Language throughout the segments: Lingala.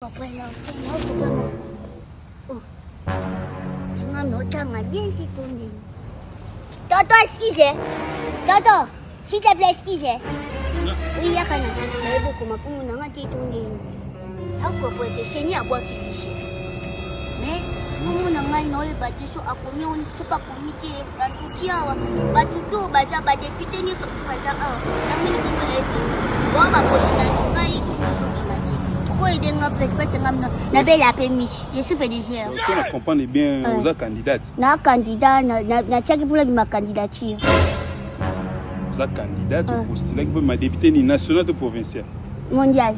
papa là, oh, dengan notang bien qui tourne. Toto, excusez. Toto, s'il te plaît, excusez. Oui, ya kana. Hebu kumakumu na ngati tourne. Ako po te senya bwa kitishe. Mais kumu na ngai no ebate so akomi on so pa komite bantukiawa. Batutu baza ba député ni so baza ah. Na mini ko le. Wa ba posina ngai so imati. Je suis félicité. Si on comprend bien, vous êtes candidate. Na candidat, na tchaki pour ma candidature. Vous êtes candidate au postulat pour ma députée ni nationale ou provinciale. Mondial.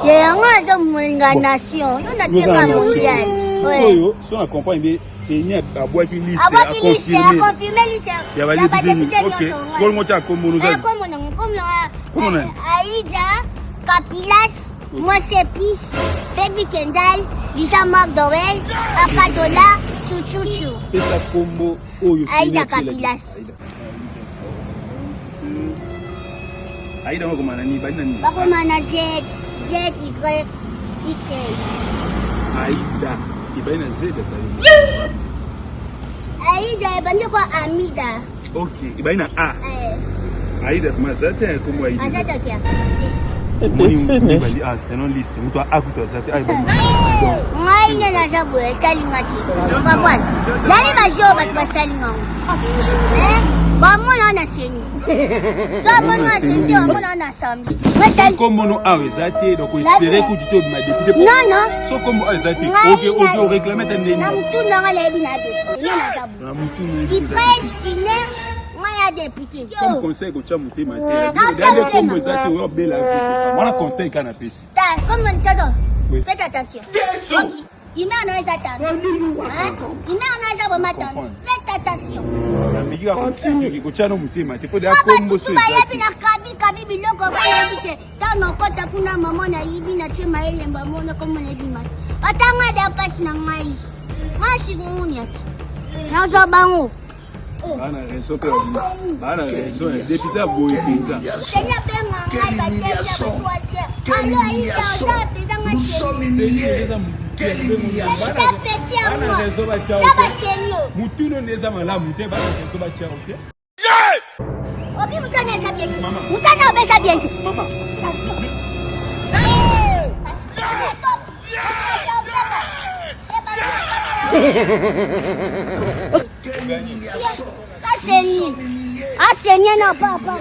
Il y a une nation. Il y a une mondial. Oui. Si on comprend bien, Seigneur a boit une liste. A confirmé liste. Il y a validé député. Ok. Ce qu'on monte à Kombo nous a. Comme Aida, Capilas. Moi c'est Pis, Baby Kendall, Lisa McDowell, Akadola, Chouchouchou. Et ça Kombo, Aida Capilas. Aida comment nani banani? Bakomana Z, Y, XL. Aida, ibaina Z Aida, ibanje kwa Amida. Ok, ibaina A. Aida comment ça t'es comme Aida? Azata kia. C'est non liste. Vous avez écouté ça. Moi, il y a un jabou, elle t'a l'ingati. Tu comprends? Là, les majors, parce que ça l'ingant. Bon, moi, on a signé. Ça, moi, on a signé, on a assemblé. C'est comme on a arrêté, donc on espérait que tu te m'as député. Non, non. C'est comme on a arrêté. Ok, on réclamait un nez. Non, tout dans les binades. Il y a un jabou. Qui prêche, qui neige. Moi, il y a député. Comme conseil que tu as monté ma terre. Regardez comme vous êtes au bel avis. Moi, le conseil qu'on a fait. Comme on t'entend. Faites attention. Il met en âge attendre. Il met en âge à m'attendre. Faites attention. La meilleure conseil que tu as monté ma terre. Pour dire Kombo c'est ça. Kabi biloko ko yebite. Tano kota kuna mama na yibi na chema ele mbamona comme on a dit mat. Batanga da passe na ngai. Mashi nguniati. Nazo bango. Bana raison que bana raison député a boy pizza. Seigneur Benga ngai bateza batwatia. Allo ita za pesa ngasheni. Quelle humiliation. Ça petit à moi. Ça va seigneur. Mutuno neza mala mute bana raison ba tia OK. Obi mutana za bien. Mutana obesa bien. Mama. Aseni na papa.